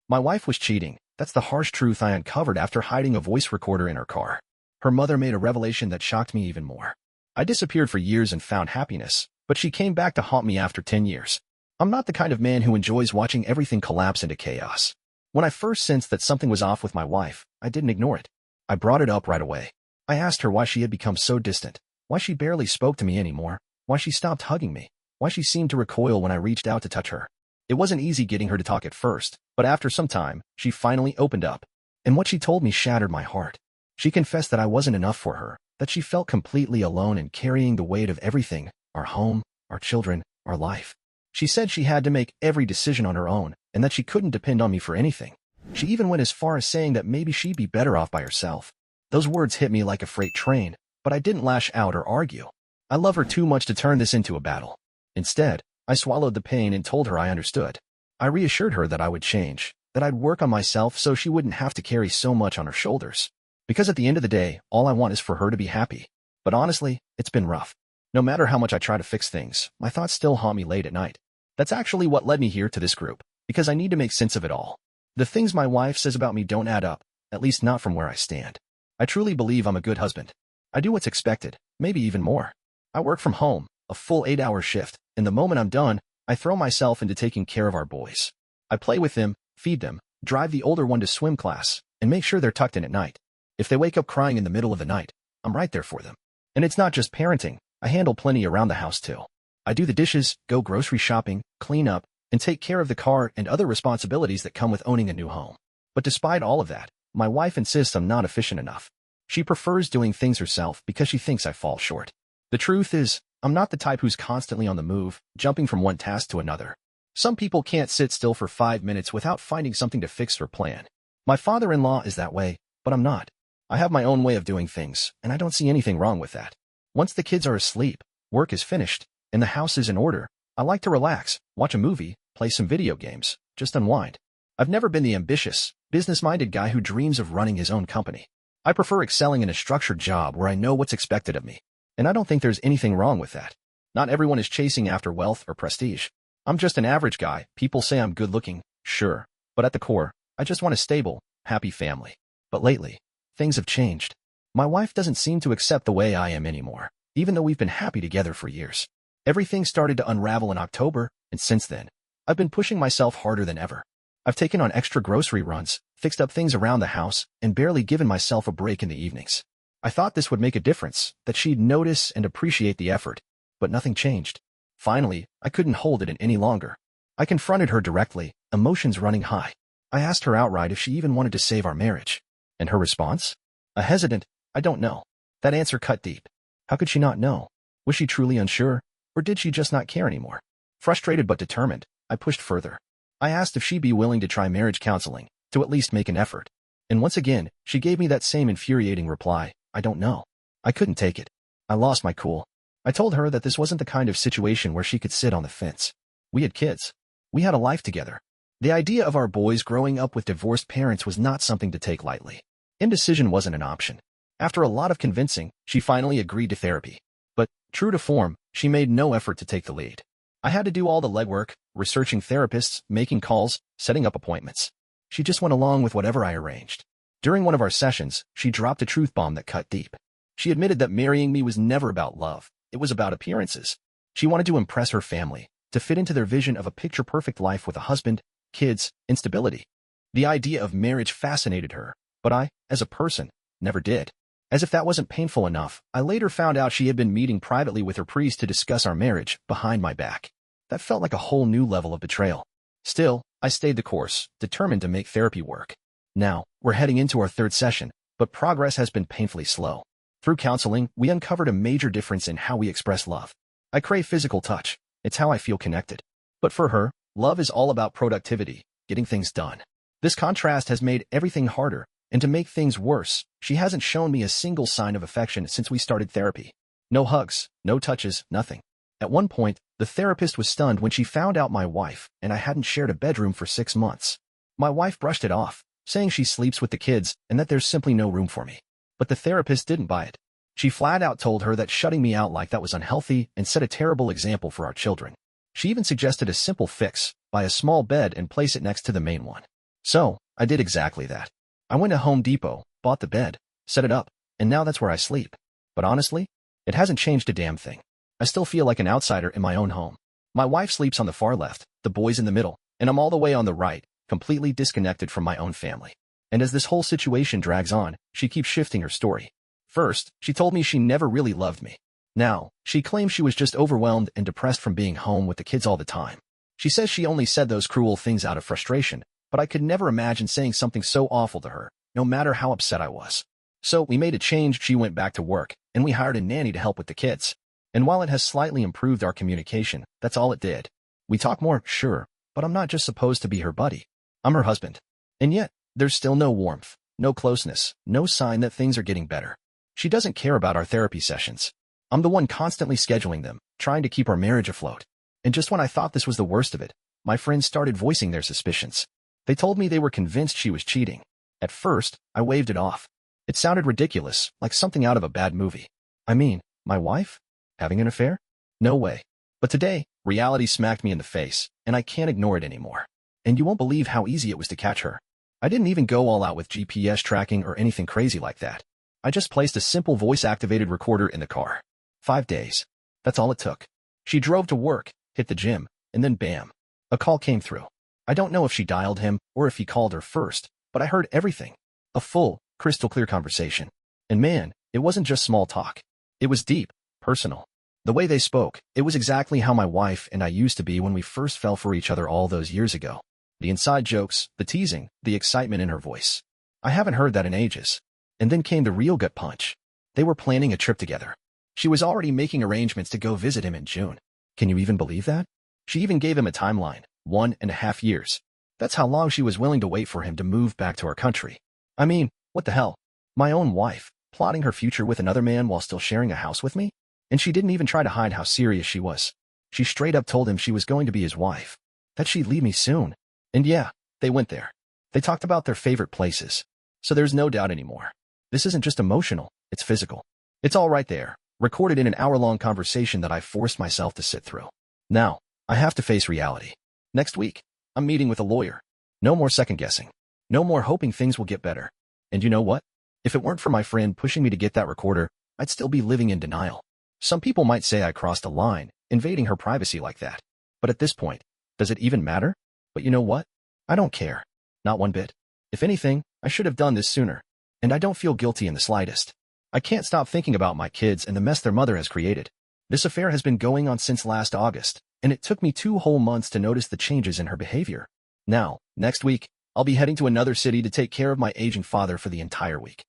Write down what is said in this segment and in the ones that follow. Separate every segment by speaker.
Speaker 1: My wife was cheating. That's the harsh truth I uncovered after hiding a voice recorder in her car. Her mother made a revelation that shocked me even more. I disappeared for years and found happiness, but she came back to haunt me after 10 years. I'm not the kind of man who enjoys watching everything collapse into chaos. When I first sensed that something was off with my wife, I didn't ignore it. I brought it up right away. I asked her why she had become so distant, why she barely spoke to me anymore, why she stopped hugging me, why she seemed to recoil when I reached out to touch her. It wasn't easy getting her to talk at first, but after some time, she finally opened up. And what she told me shattered my heart. She confessed that I wasn't enough for her, that she felt completely alone and carrying the weight of everything, our home, our children, our life. She said she had to make every decision on her own, and that she couldn't depend on me for anything. She even went as far as saying that maybe she'd be better off by herself. Those words hit me like a freight train, but I didn't lash out or argue. I love her too much to turn this into a battle. Instead, I swallowed the pain and told her I understood. I reassured her that I would change, that I'd work on myself so she wouldn't have to carry so much on her shoulders. Because at the end of the day, all I want is for her to be happy. But honestly, it's been rough. No matter how much I try to fix things, my thoughts still haunt me late at night. That's actually what led me here to this group, because I need to make sense of it all. The things my wife says about me don't add up, at least not from where I stand. I truly believe I'm a good husband. I do what's expected, maybe even more. I work from home, a full 8-hour shift, and the moment I'm done, I throw myself into taking care of our boys. I play with them, feed them, drive the older one to swim class, and make sure they're tucked in at night. If they wake up crying in the middle of the night, I'm right there for them. And it's not just parenting, I handle plenty around the house too. I do the dishes, go grocery shopping, clean up, and take care of the car and other responsibilities that come with owning a new home. But despite all of that, my wife insists I'm not efficient enough. She prefers doing things herself because she thinks I fall short. The truth is, I'm not the type who's constantly on the move, jumping from one task to another. Some people can't sit still for 5 minutes without finding something to fix or plan. My father-in-law is that way, but I'm not. I have my own way of doing things, and I don't see anything wrong with that. Once the kids are asleep, work is finished, and the house is in order, I like to relax, watch a movie, play some video games, just unwind. I've never been the ambitious, business-minded guy who dreams of running his own company. I prefer excelling in a structured job where I know what's expected of me. And I don't think there's anything wrong with that. Not everyone is chasing after wealth or prestige. I'm just an average guy. People say I'm good-looking, sure, but at the core, I just want a stable, happy family. But lately, things have changed. My wife doesn't seem to accept the way I am anymore, even though we've been happy together for years. Everything started to unravel in October, and since then, I've been pushing myself harder than ever. I've taken on extra grocery runs, fixed up things around the house, and barely given myself a break in the evenings. I thought this would make a difference, that she'd notice and appreciate the effort, but nothing changed. Finally, I couldn't hold it in any longer. I confronted her directly, emotions running high. I asked her outright if she even wanted to save our marriage. And her response? A hesitant, I don't know. That answer cut deep. How could she not know? Was she truly unsure, or did she just not care anymore? Frustrated but determined, I pushed further. I asked if she'd be willing to try marriage counseling, to at least make an effort. And once again, she gave me that same infuriating reply, I don't know. I couldn't take it. I lost my cool. I told her that this wasn't the kind of situation where she could sit on the fence. We had kids. We had a life together. The idea of our boys growing up with divorced parents was not something to take lightly. Indecision wasn't an option. After a lot of convincing, she finally agreed to therapy. But, true to form, she made no effort to take the lead. I had to do all the legwork, researching therapists, making calls, setting up appointments. She just went along with whatever I arranged. During one of our sessions, she dropped a truth bomb that cut deep. She admitted that marrying me was never about love. It was about appearances. She wanted to impress her family, to fit into their vision of a picture-perfect life with a husband, kids, and stability. The idea of marriage fascinated her, but I, as a person, never did. As if that wasn't painful enough, I later found out she had been meeting privately with her priest to discuss our marriage, behind my back. That felt like a whole new level of betrayal. Still, I stayed the course, determined to make therapy work. Now, we're heading into our third session, but progress has been painfully slow. Through counseling, we uncovered a major difference in how we express love. I crave physical touch. It's how I feel connected. But for her, love is all about productivity, getting things done. This contrast has made everything harder, and to make things worse, she hasn't shown me a single sign of affection since we started therapy. No hugs, no touches, nothing. At one point, the therapist was stunned when she found out my wife and I hadn't shared a bedroom for 6 months. My wife brushed it off, saying she sleeps with the kids and that there's simply no room for me. But the therapist didn't buy it. She flat out told her that shutting me out like that was unhealthy and set a terrible example for our children. She even suggested a simple fix, buy a small bed and place it next to the main one. So, I did exactly that. I went to Home Depot, bought the bed, set it up, and now that's where I sleep. But honestly, it hasn't changed a damn thing. I still feel like an outsider in my own home. My wife sleeps on the far left, the boys in the middle, and I'm all the way on the right, completely disconnected from my own family. And as this whole situation drags on, she keeps shifting her story. First, she told me she never really loved me. Now, she claims she was just overwhelmed and depressed from being home with the kids all the time. She says she only said those cruel things out of frustration, but I could never imagine saying something so awful to her, no matter how upset I was. So we made a change. She went back to work, and we hired a nanny to help with the kids. And while it has slightly improved our communication, that's all it did. We talk more, sure, but I'm not just supposed to be her buddy. I'm her husband. And yet, there's still no warmth, no closeness, no sign that things are getting better. She doesn't care about our therapy sessions. I'm the one constantly scheduling them, trying to keep our marriage afloat. And just when I thought this was the worst of it, my friends started voicing their suspicions. They told me they were convinced she was cheating. At first, I waved it off. It sounded ridiculous, like something out of a bad movie. I mean, my wife? Having an affair? No way. But today, reality smacked me in the face, and I can't ignore it anymore. And you won't believe how easy it was to catch her. I didn't even go all out with GPS tracking or anything crazy like that. I just placed a simple voice-activated recorder in the car. 5 days. That's all it took. She drove to work, hit the gym, and then bam. A call came through. I don't know if she dialed him or if he called her first, but I heard everything. A full, crystal clear conversation. And man, it wasn't just small talk. It was deep, personal. The way they spoke, it was exactly how my wife and I used to be when we first fell for each other all those years ago. The inside jokes, the teasing, the excitement in her voice. I haven't heard that in ages. And then came the real gut punch. They were planning a trip together. She was already making arrangements to go visit him in June. Can you even believe that? She even gave him a timeline, 1.5 years. That's how long she was willing to wait for him to move back to our country. I mean, what the hell? My own wife, plotting her future with another man while still sharing a house with me? And she didn't even try to hide how serious she was. She straight up told him she was going to be his wife, that she'd leave me soon. And yeah, they went there. They talked about their favorite places. So there's no doubt anymore. This isn't just emotional, it's physical. It's all right there, recorded in an hour-long conversation that I forced myself to sit through. Now, I have to face reality. Next week, I'm meeting with a lawyer. No more second-guessing. No more hoping things will get better. And you know what? If it weren't for my friend pushing me to get that recorder, I'd still be living in denial. Some people might say I crossed a line, invading her privacy like that. But at this point, does it even matter? But you know what? I don't care. Not one bit. If anything, I should have done this sooner. And I don't feel guilty in the slightest. I can't stop thinking about my kids and the mess their mother has created. This affair has been going on since last August, and it took me 2 whole months to notice the changes in her behavior. Now, next week, I'll be heading to another city to take care of my aging father for the entire week.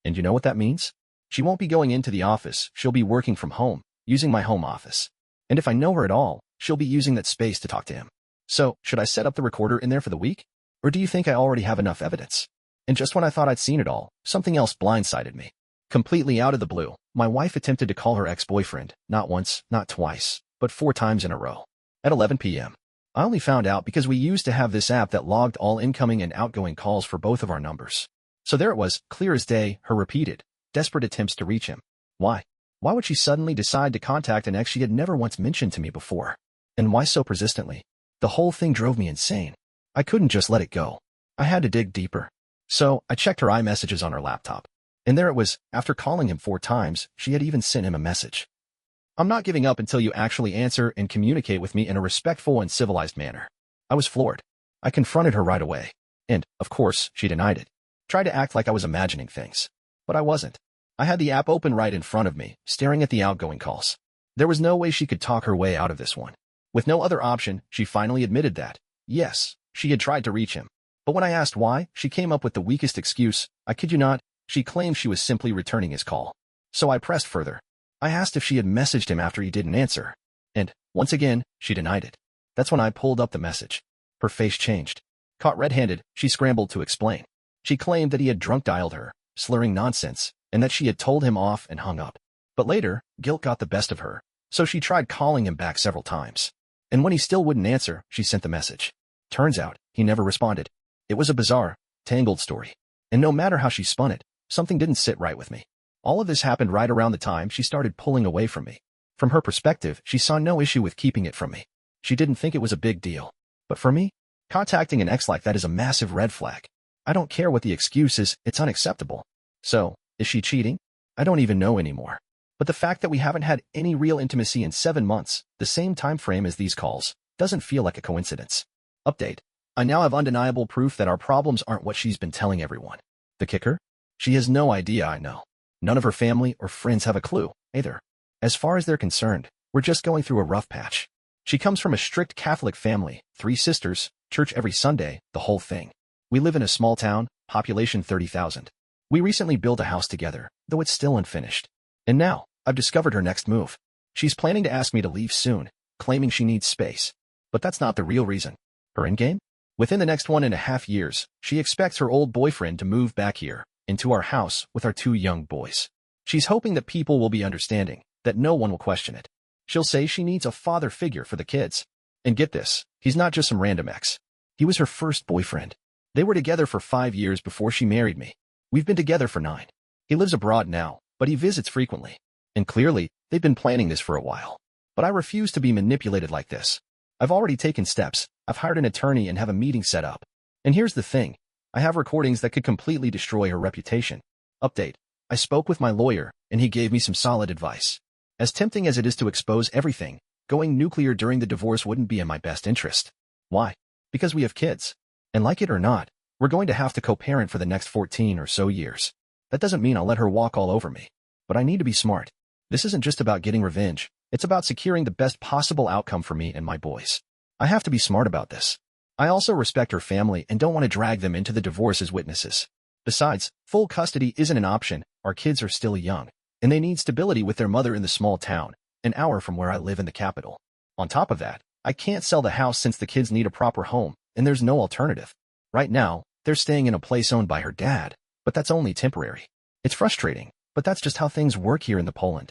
Speaker 1: And you know what that means? She won't be going into the office, she'll be working from home, using my home office. And if I know her at all, she'll be using that space to talk to him. So, should I set up the recorder in there for the week? Or do you think I already have enough evidence? And just when I thought I'd seen it all, something else blindsided me. Completely out of the blue, my wife attempted to call her ex-boyfriend, not once, not twice, but 4 times in a row. At 11 p.m. I only found out because we used to have this app that logged all incoming and outgoing calls for both of our numbers. So there it was, clear as day, her repeated, desperate attempts to reach him. Why? Why would she suddenly decide to contact an ex she had never once mentioned to me before? And why so persistently? The whole thing drove me insane. I couldn't just let it go. I had to dig deeper. So, I checked her iMessages on her laptop. And there it was, after calling him 4 times, she had even sent him a message. I'm not giving up until you actually answer and communicate with me in a respectful and civilized manner. I was floored. I confronted her right away. And, of course, she denied it. Tried to act like I was imagining things. But I wasn't. I had the app open right in front of me, staring at the outgoing calls. There was no way she could talk her way out of this one. With no other option, she finally admitted that, yes, she had tried to reach him. But when I asked why, she came up with the weakest excuse. I kid you not, she claimed she was simply returning his call. So I pressed further. I asked if she had messaged him after he didn't answer. And, once again, she denied it. That's when I pulled up the message. Her face changed. Caught red-handed, she scrambled to explain. She claimed that he had drunk-dialed her, slurring nonsense, and that she had told him off and hung up. But later, guilt got the best of her, so she tried calling him back several times. And when he still wouldn't answer, she sent the message. Turns out, he never responded. It was a bizarre, tangled story. And no matter how she spun it, something didn't sit right with me. All of this happened right around the time she started pulling away from me. From her perspective, she saw no issue with keeping it from me. She didn't think it was a big deal. But for me, Contacting an ex like that is a massive red flag. I don't care what the excuse is, it's unacceptable. So, is she cheating? I don't even know anymore. But the fact that we haven't had any real intimacy in 7 months, the same time frame as these calls, doesn't feel like a coincidence. Update. I now have undeniable proof that our problems aren't what she's been telling everyone. The kicker? She has no idea I know. None of her family or friends have a clue, either. As far as they're concerned, we're just going through a rough patch. She comes from a strict Catholic family, 3 sisters, church every Sunday, the whole thing. We live in a small town, population 30,000. We recently built a house together, though it's still unfinished. And now, I've discovered her next move. She's planning to ask me to leave soon, claiming she needs space. But that's not the real reason. Her endgame? Within the next 1.5 years, she expects her old boyfriend to move back here, into our house with our 2 young boys. She's hoping that people will be understanding, that no one will question it. She'll say she needs a father figure for the kids. And get this, he's not just some random ex. He was her first boyfriend. They were together for 5 years before she married me. We've been together for 9. He lives abroad now, but he visits frequently. And clearly, they've been planning this for a while. But I refuse to be manipulated like this. I've already taken steps. I've hired an attorney and have a meeting set up. And here's the thing. I have recordings that could completely destroy her reputation. Update. I spoke with my lawyer, and he gave me some solid advice. As tempting as it is to expose everything, going nuclear during the divorce wouldn't be in my best interest. Why? Because we have kids. And like it or not, we're going to have to co-parent for the next 14 or so years. That doesn't mean I'll let her walk all over me. But I need to be smart. This isn't just about getting revenge. It's about securing the best possible outcome for me and my boys. I have to be smart about this. I also respect her family and don't want to drag them into the divorce as witnesses. Besides, full custody isn't an option. Our kids are still young, and they need stability with their mother in the small town, an hour from where I live in the capital. On top of that, I can't sell the house since the kids need a proper home, and there's no alternative. Right now, they're staying in a place owned by her dad, but that's only temporary. It's frustrating, but that's just how things work here in the Poland.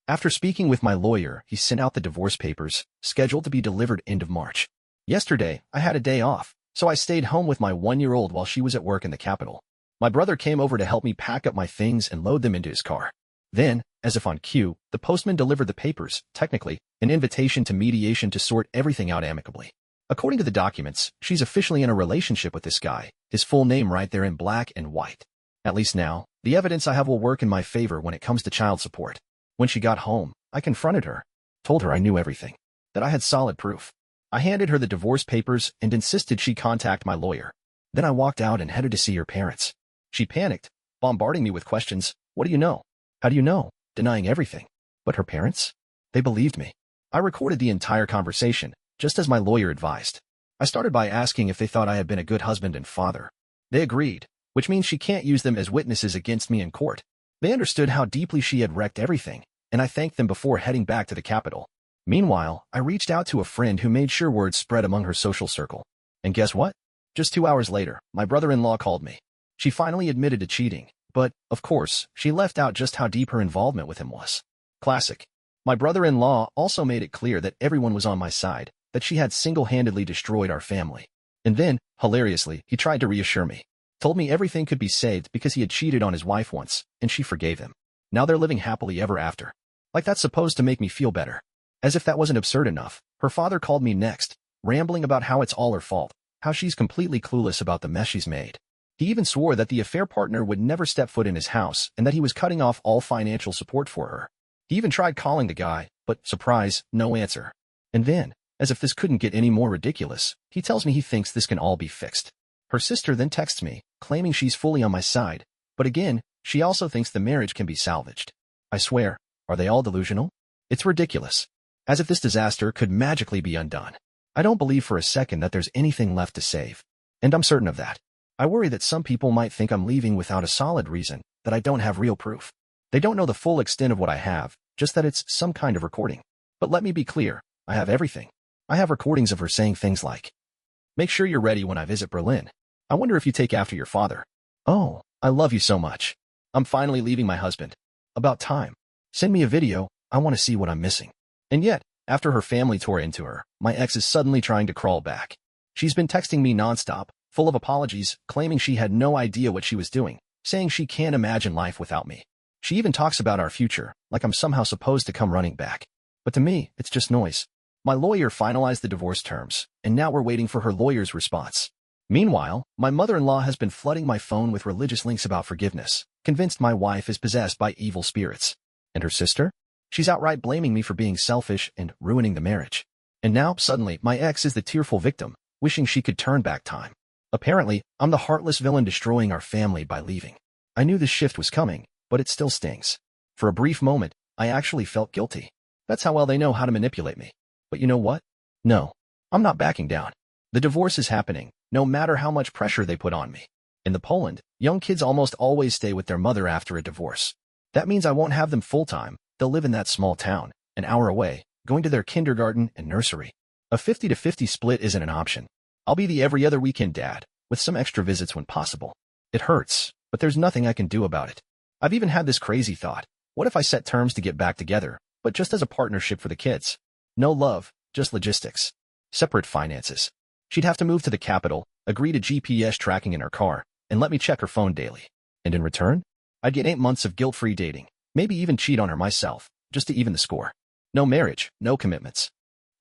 Speaker 1: After speaking with my lawyer, he sent out the divorce papers, scheduled to be delivered end of March. Yesterday, I had a day off, so I stayed home with my 1-year-old while she was at work in the capital. My brother came over to help me pack up my things and load them into his car. Then, as if on cue, the postman delivered the papers, technically, an invitation to mediation to sort everything out amicably. According to the documents, she's officially in a relationship with this guy, his full name right there in black and white. At least now, the evidence I have will work in my favor when it comes to child support. When she got home, I confronted her, told her I knew everything, that I had solid proof. I handed her the divorce papers and insisted she contact my lawyer. Then I walked out and headed to see her parents. She panicked, bombarding me with questions. What do you know? How do you know? Denying everything. But her parents? They believed me. I recorded the entire conversation, just as my lawyer advised. I started by asking if they thought I had been a good husband and father. They agreed, which means she can't use them as witnesses against me in court. They understood how deeply she had wrecked everything, and I thanked them before heading back to the capital. Meanwhile, I reached out to a friend who made sure word spread among her social circle. And guess what? Just 2 hours later, my brother-in-law called me. She finally admitted to cheating, but, of course, she left out just how deep her involvement with him was. Classic. My brother-in-law also made it clear that everyone was on my side, that she had single-handedly destroyed our family. And then, hilariously, he tried to reassure me. Told me everything could be saved because he had cheated on his wife once, and she forgave him. Now they're living happily ever after. Like that's supposed to make me feel better. As if that wasn't absurd enough, her father called me next, rambling about how it's all her fault, how she's completely clueless about the mess she's made. He even swore that the affair partner would never step foot in his house and that he was cutting off all financial support for her. He even tried calling the guy, but, surprise, no answer. And then, as if this couldn't get any more ridiculous, he tells me he thinks this can all be fixed. Her sister then texts me, claiming she's fully on my side, but again, she also thinks the marriage can be salvaged. I swear, are they all delusional? It's ridiculous. As if this disaster could magically be undone. I don't believe for a second that there's anything left to save. And I'm certain of that. I worry that some people might think I'm leaving without a solid reason, that I don't have real proof. They don't know the full extent of what I have, just that it's some kind of recording. But let me be clear, I have everything. I have recordings of her saying things like, "Make sure you're ready when I visit Berlin. I wonder if you take after your father. Oh, I love you so much. I'm finally leaving my husband. About time. Send me a video, I want to see what I'm missing." And yet, after her family tore into her, my ex is suddenly trying to crawl back. She's been texting me nonstop, full of apologies, claiming she had no idea what she was doing, saying she can't imagine life without me. She even talks about our future, like I'm somehow supposed to come running back. But to me, it's just noise. My lawyer finalized the divorce terms, and now we're waiting for her lawyer's response. Meanwhile, my mother-in-law has been flooding my phone with religious links about forgiveness, convinced my wife is possessed by evil spirits. And her sister? She's outright blaming me for being selfish and ruining the marriage. And now, suddenly, my ex is the tearful victim, wishing she could turn back time. Apparently, I'm the heartless villain destroying our family by leaving. I knew this shift was coming, but it still stings. For a brief moment, I actually felt guilty. That's how well they know how to manipulate me. But you know what? No, I'm not backing down. The divorce is happening, no matter how much pressure they put on me. In the Poland, young kids almost always stay with their mother after a divorce. That means I won't have them full-time. They'll live in that small town, an hour away, going to their kindergarten and nursery. A 50-50 split isn't an option. I'll be the every other weekend dad, with some extra visits when possible. It hurts, but there's nothing I can do about it. I've even had this crazy thought. What if I set terms to get back together, but just as a partnership for the kids? No love, just logistics. Separate finances. She'd have to move to the capital, agree to GPS tracking in her car, and let me check her phone daily. And in return, I'd get 8 months of guilt-free dating, maybe even cheat on her myself, just to even the score. No marriage, no commitments.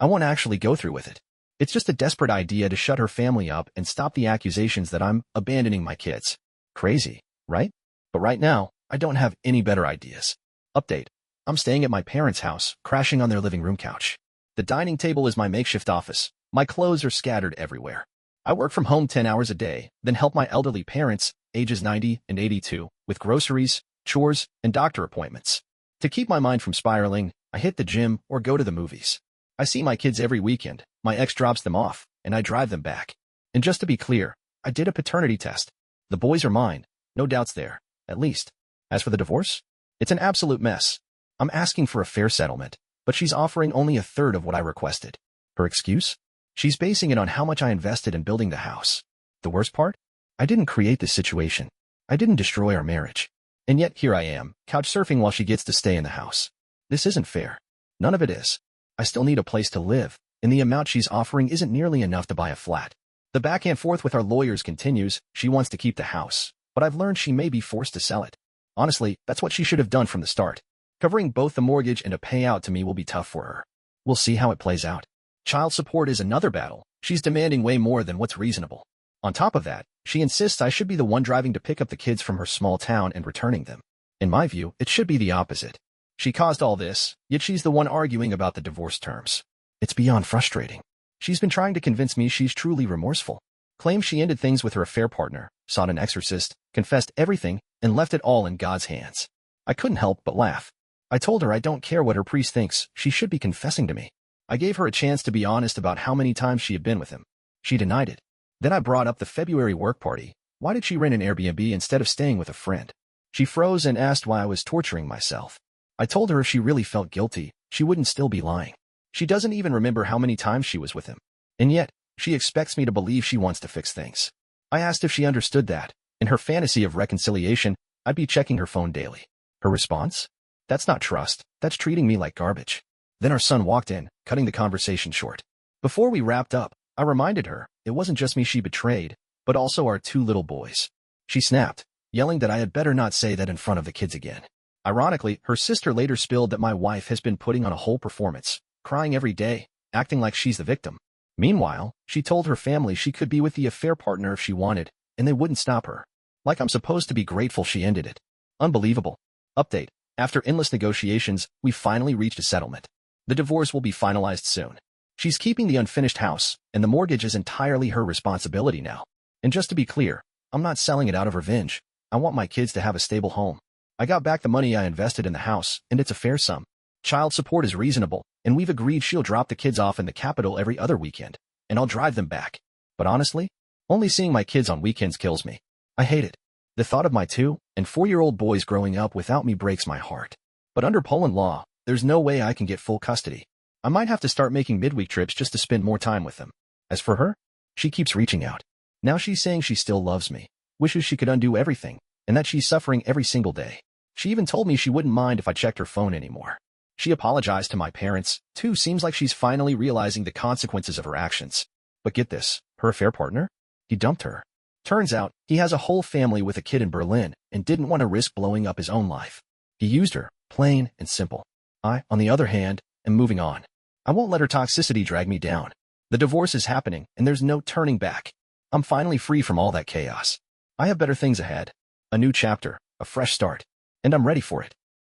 Speaker 1: I won't actually go through with it. It's just a desperate idea to shut her family up and stop the accusations that I'm abandoning my kids. Crazy, right? But right now, I don't have any better ideas. Update. I'm staying at my parents' house, crashing on their living room couch. The dining table is my makeshift office. My clothes are scattered everywhere. I work from home 10 hours a day, then help my elderly parents, ages 90 and 82, with groceries, chores, and doctor appointments. To keep my mind from spiraling, I hit the gym or go to the movies. I see my kids every weekend. My ex drops them off, and I drive them back. And just to be clear, I did a paternity test. The boys are mine. No doubts there, at least. As for the divorce, it's an absolute mess. I'm asking for a fair settlement, but she's offering only a third of what I requested. Her excuse? She's basing it on how much I invested in building the house. The worst part? I didn't create this situation. I didn't destroy our marriage. And yet here I am, couch surfing while she gets to stay in the house. This isn't fair. None of it is. I still need a place to live, and the amount she's offering isn't nearly enough to buy a flat. The back and forth with our lawyers continues. She wants to keep the house, but I've learned she may be forced to sell it. Honestly, that's what she should have done from the start. Covering both the mortgage and a payout to me will be tough for her. We'll see how it plays out. Child support is another battle. She's demanding way more than what's reasonable. On top of that, she insists I should be the one driving to pick up the kids from her small town and returning them. In my view, it should be the opposite. She caused all this, yet she's the one arguing about the divorce terms. It's beyond frustrating. She's been trying to convince me she's truly remorseful. Claims she ended things with her affair partner, sought an exorcist, confessed everything, and left it all in God's hands. I couldn't help but laugh. I told her I don't care what her priest thinks, she should be confessing to me. I gave her a chance to be honest about how many times she had been with him. She denied it. Then I brought up the February work party. Why did she rent an Airbnb instead of staying with a friend? She froze and asked why I was torturing myself. I told her if she really felt guilty, she wouldn't still be lying. She doesn't even remember how many times she was with him. And yet, she expects me to believe she wants to fix things. I asked if she understood that, in her fantasy of reconciliation, I'd be checking her phone daily. Her response? That's not trust, that's treating me like garbage. Then our son walked in, cutting the conversation short. Before we wrapped up, I reminded her it wasn't just me she betrayed, but also our 2 little boys. She snapped, yelling that I had better not say that in front of the kids again. Ironically, her sister later spilled that my wife has been putting on a whole performance, crying every day, acting like she's the victim. Meanwhile, she told her family she could be with the affair partner if she wanted, and they wouldn't stop her. Like I'm supposed to be grateful she ended it. Unbelievable. Update. After endless negotiations, we finally reached a settlement. The divorce will be finalized soon. She's keeping the unfinished house, and the mortgage is entirely her responsibility now. And just to be clear, I'm not selling it out of revenge. I want my kids to have a stable home. I got back the money I invested in the house, and it's a fair sum. Child support is reasonable, and we've agreed she'll drop the kids off in the capital every other weekend, and I'll drive them back. But honestly, only seeing my kids on weekends kills me. I hate it. The thought of my 2- and 4-year-old boys growing up without me breaks my heart. But under Poland law, there's no way I can get full custody. I might have to start making midweek trips just to spend more time with them. As for her, she keeps reaching out. Now she's saying she still loves me, wishes she could undo everything, and that she's suffering every single day. She even told me she wouldn't mind if I checked her phone anymore. She apologized to my parents, too. Seems like she's finally realizing the consequences of her actions. But get this, her affair partner? He dumped her. Turns out, he has a whole family with a kid in Berlin and didn't want to risk blowing up his own life. He used her, plain and simple. I, on the other hand, am moving on. I won't let her toxicity drag me down. The divorce is happening, and there's no turning back. I'm finally free from all that chaos. I have better things ahead. A new chapter, a fresh start. And I'm ready for it.